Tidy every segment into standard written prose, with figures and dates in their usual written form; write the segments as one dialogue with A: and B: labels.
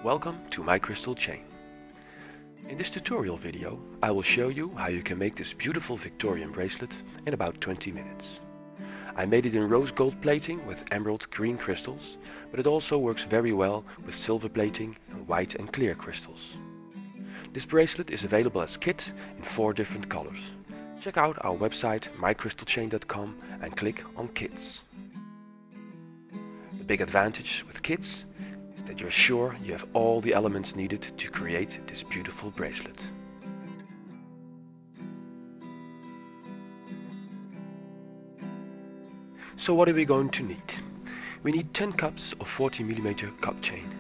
A: Welcome to MyCrystalChain. In this tutorial video I will show you how you can make this beautiful Victorian bracelet in about 20 minutes. I made it in rose gold plating with emerald green crystals, but it also works very well with silver plating and white and clear crystals. This bracelet is available as kit in 4 different colors. Check out our website MyCrystalChain.com and click on kits. The big advantage with kits is that you're sure you have all the elements needed to create this beautiful bracelet. So what are we going to need? We need 10 cups of 40mm cup chain,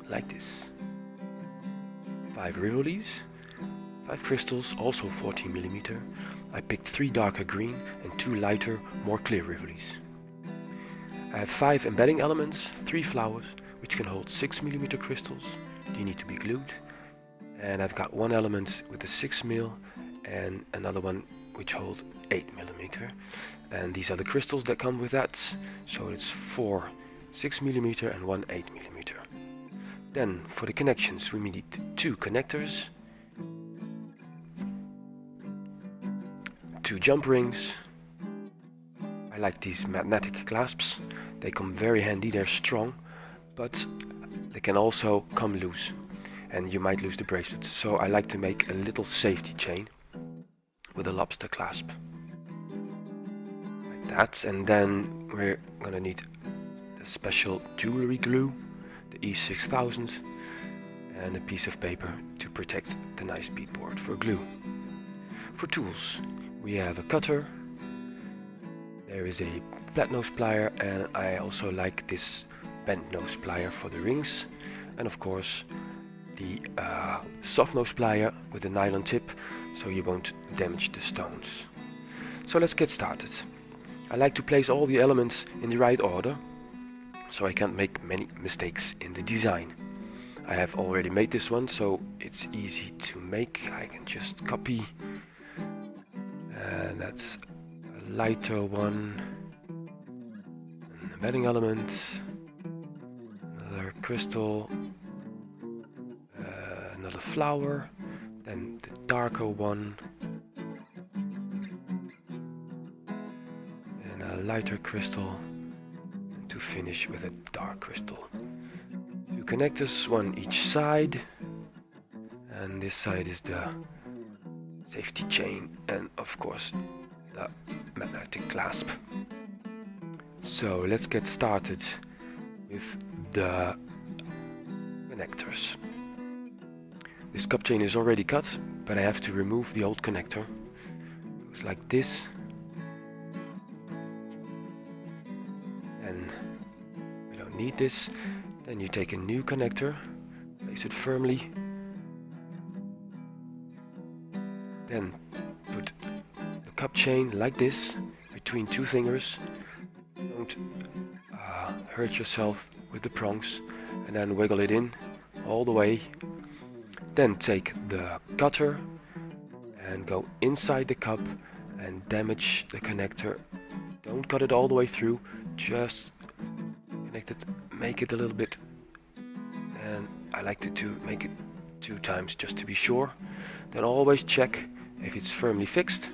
A: like this. 5 rivolis, 5 crystals, also 14mm. I picked 3 darker green and 2 lighter, more clear rivolis. I have 5 embedding elements, 3 flowers, which can hold 6mm crystals. They need to be glued. And I've got 1 element with a 6mm and another one which holds 8mm. And these are the crystals that come with that. So it's 4 6mm and 1 8mm. Then for the connections we need 2 connectors, 2 jump rings. I like these magnetic clasps. They come very handy, they're strong, but they can also come loose and you might lose the bracelet. So I like to make a little safety chain with a lobster clasp. Like that. And then we're gonna need the special jewelry glue, the E6000, and a piece of paper to protect the nice beadboard for glue. For tools, we have a cutter. There is a flat nose plier, and I also like this bent nose plier for the rings, and of course the soft nose plier with a nylon tip so you won't damage the stones. So let's get started. I like to place all the elements in the right order so I can't make many mistakes in the design. I have already made this one, so it's easy to make. I can just copy. That's a lighter one, an embedding element, another crystal, another flower, then the darker one, and a lighter crystal, and to finish with a dark crystal. 2 connectors, one each side, and this side is the safety chain and of course the magnetic clasp. So let's get started with the connectors. This cup chain is already cut, but I have to remove the old connector. It goes like this, and we don't need this. Then you take a new connector, place it firmly, then put the cup chain like this between 2 fingers. Don't hurt yourself with the prongs, and then wiggle it in all the way. Then take the cutter and go inside the cup and damage the connector. Don't cut it all the way through, just connect it, make it a little bit, and I like to make it 2 times just to be sure. Then always check if it's firmly fixed.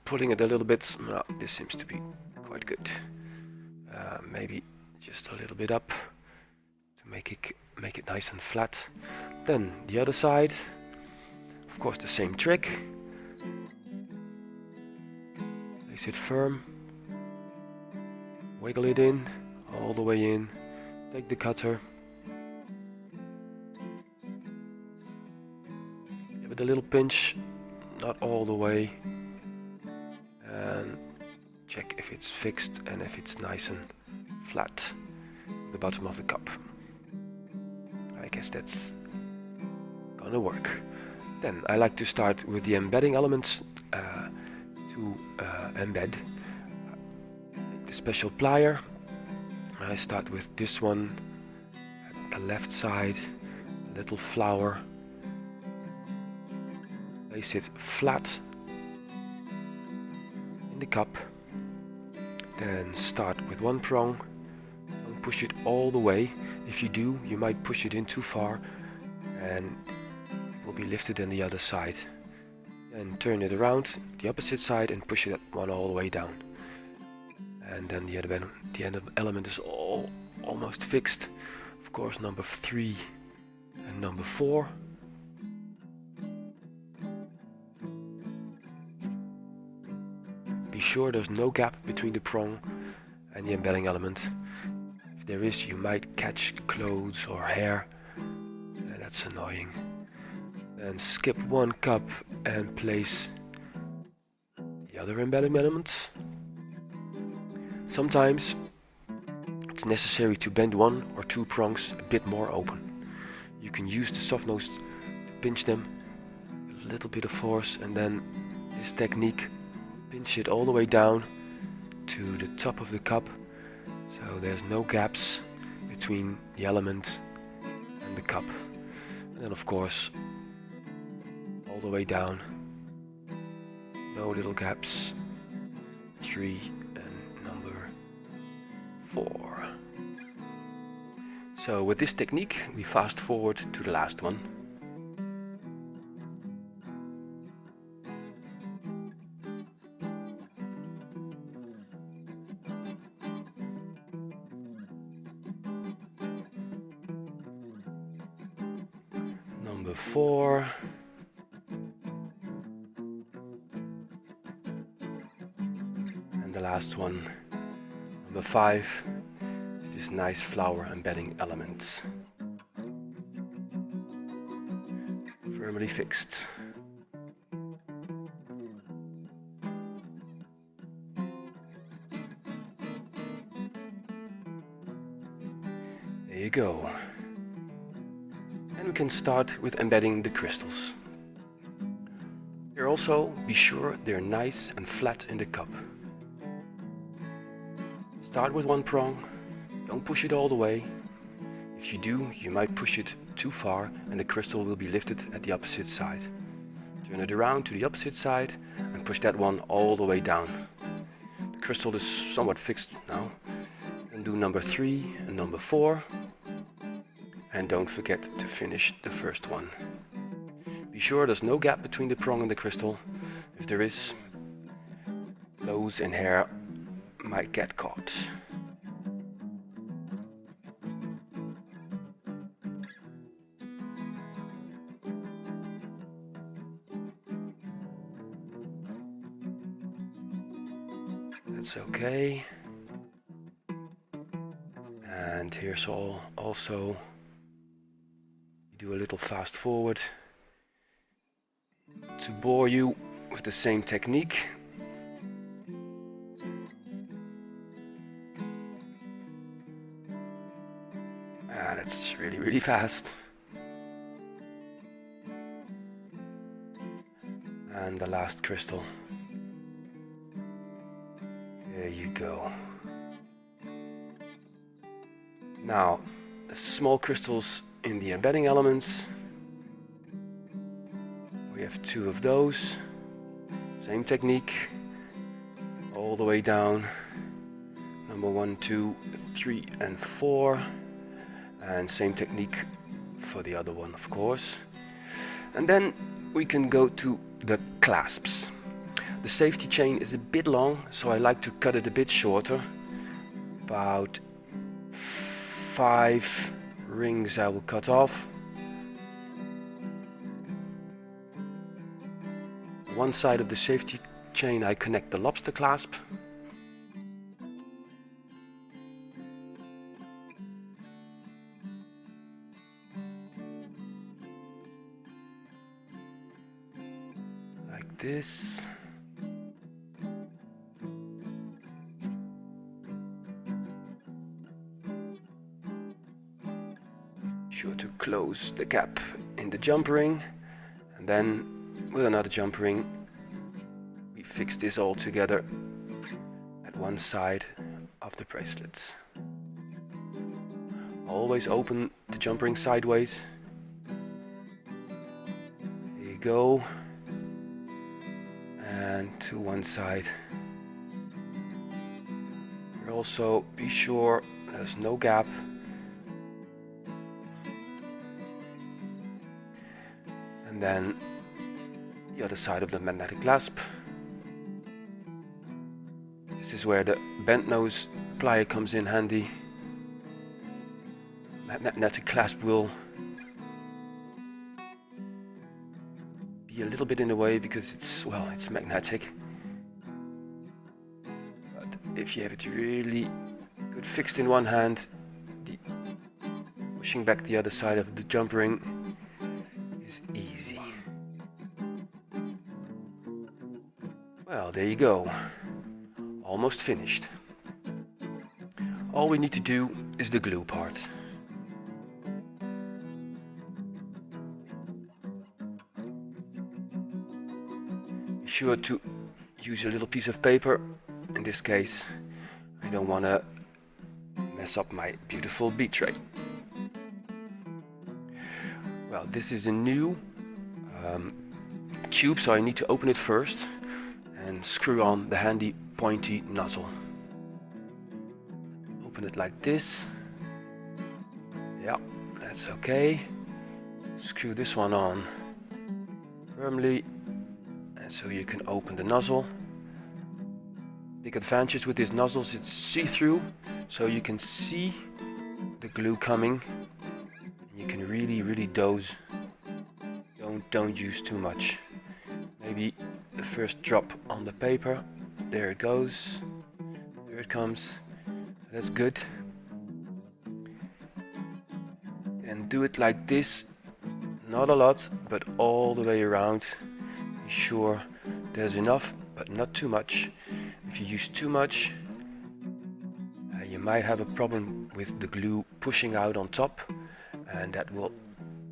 A: Pulling it a little bit. No, this seems to be quite good. Maybe just a little bit up to make it nice and flat. Then the other side, of course the same trick. Place it firm, wiggle it in all the way in, take the cutter, give it a little pinch, not all the way, and check if it's fixed and if it's nice and flat at the bottom of the cup. I guess that's gonna work. Then I like to start with the embedding elements to embed. The special plier. I start with this one at the left side, a little flower. Place it flat in the cup. Then start with 1 prong, don't push it all the way, If you do, you might push it in too far and it will be lifted on the other side. And turn it around the opposite side and push that one all the way down. And then the other element is almost fixed. Of course, number 3 and number 4. Be sure there's no gap between the prong and the embedding element. If there is, you might catch clothes or hair, and that's annoying. Then skip one cup and place the other embedding elements. Sometimes it's necessary to bend one or two prongs a bit more open. You can use the soft nose to pinch them with a little bit of force, and then this technique, pinch it all the way down to the top of the cup, so there's no gaps between the element and the cup. And then of course all the way down, no little gaps. 3 and number 4. So with this technique we fast forward to the last one. Number 4. And the last one, number 5, is this nice flower embedding element. Firmly fixed. There you go. And we can start with embedding the crystals. Here also, be sure they're nice and flat in the cup. Start with one prong, don't push it all the way. If you do, you might push it too far and the crystal will be lifted at the opposite side. Turn it around to the opposite side and push that one all the way down. The crystal is somewhat fixed now. And do number 3 and number 4. And don't forget to finish the first one. Be sure there's no gap between the prong and the crystal. If there is, clothes and hair might get caught. That's okay. And here's also do a little fast forward to bore you with the same technique. That's really fast. And the last crystal. There you go. Now, the small crystals in the embedding elements. We have 2 of those. Same technique. All the way down. Number 1, 2, 3 and 4. And same technique for the other one, of course. And then we can go to the clasps. The safety chain is a bit long, so I like to cut it a bit shorter. About 5 rings I will cut off. One side of the safety chain I connect the lobster clasp. Like this. Sure to close the gap in the jump ring, and then with another jump ring we fix this all together at one side of the bracelets. Always open the jump ring sideways. There you go. And to one side. Here also be sure there's no gap then the other side of the magnetic clasp. This is where the bent nose plier comes in handy. Magnetic clasp will be a little bit in the way because it's, well, it's magnetic. But if you have it really good fixed in one hand, pushing back the other side of the jump ring is easy. Well, there you go. Almost finished. All we need to do is the glue part. Be sure to use a little piece of paper. In this case, I don't want to mess up my beautiful bead tray. Well, this is a new tube, so I need to open it first and screw on the handy pointy nozzle. Open it like this. Yeah, that's okay. Screw this one on firmly, and so you can open the nozzle. Big advantage with these nozzles, it's see-through, so you can see the glue coming. You can really dose. Don't use too much. Maybe the first drop on the paper. There it goes. There it comes. That's good. And do it like this. Not a lot, but all the way around. Be sure there's enough, but not too much. If you use too much, you might have a problem with the glue pushing out on top, and that will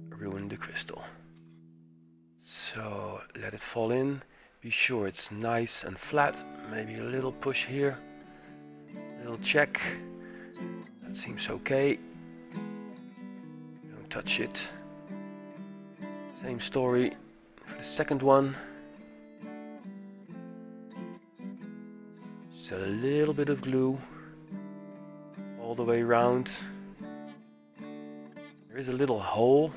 A: ruin the crystal. So let it fall in. Be sure it's nice and flat. Maybe a little push here. A little check. That seems okay. Don't touch it. Same story for the second one. Just a little bit of glue all the way around. There is a little hole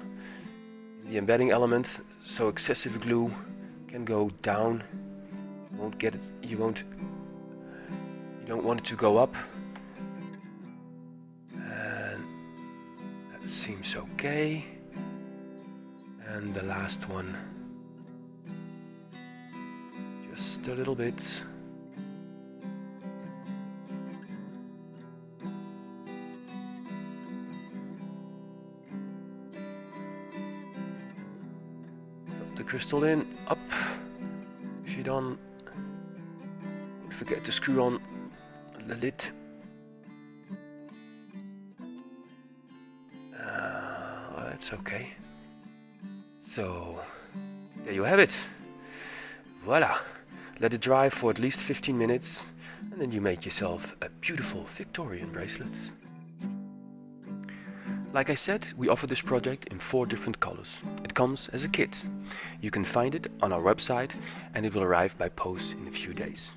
A: in the embedding element, so excessive glue can go down. You won't get it. You don't want it to go up. And that seems okay. And the last one, just a little bit. The crystal in, up, push it on. Don't forget to screw on the lid. That's okay. So, there you have it. Voila. Let it dry for at least 15 minutes, and then you make yourself a beautiful Victorian bracelet. Like I said, we offer this project in 4 different colors. It comes as a kit. You can find it on our website, and it will arrive by post in a few days.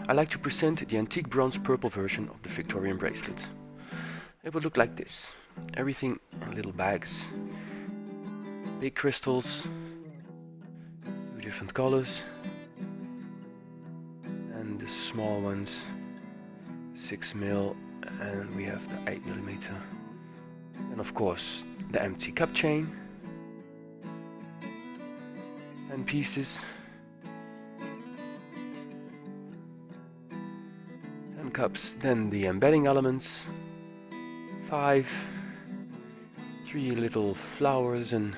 A: I like to present the antique bronze purple version of the Victorian bracelet. It will look like this. Everything in little bags. Big crystals, 2 different colors, and the small ones, 6mm, and we have the 8mm. And of course, the empty cup chain, 10 pieces, 10 cups, then the embedding elements, 5, 3 little flowers and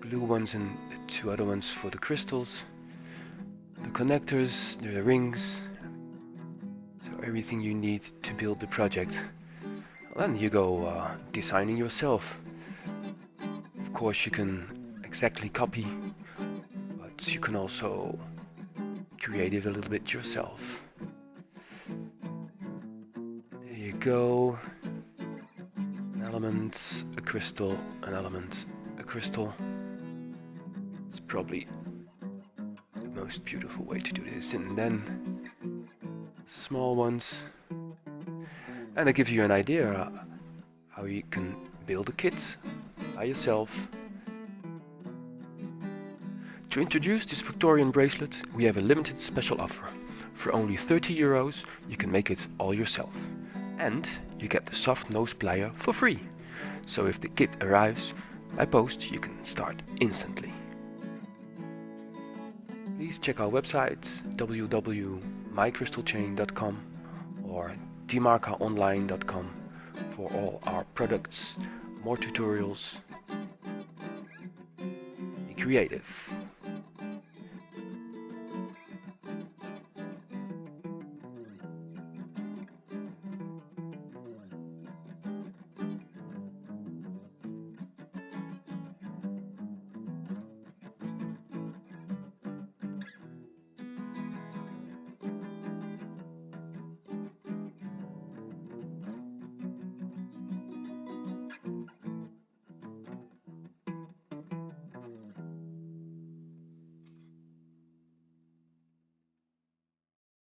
A: glue ones, and the 2 other ones for the crystals, the connectors, the rings, so everything you need to build the project. Then you go designing yourself. Of course you can exactly copy, but you can also be creative a little bit yourself. There you go. An element, a crystal, an element, a crystal. It's probably the most beautiful way to do this. And then small ones. And they give you an idea how you can build a kit by yourself. To introduce this Victorian bracelet, we have a limited special offer. For only €30 you can make it all yourself. And you get the Soft Nose Plier for free. So if the kit arrives by post, you can start instantly. Please check our website www.mycrystalchain.com or dmarcaonline.com for all our products, more tutorials. Be creative.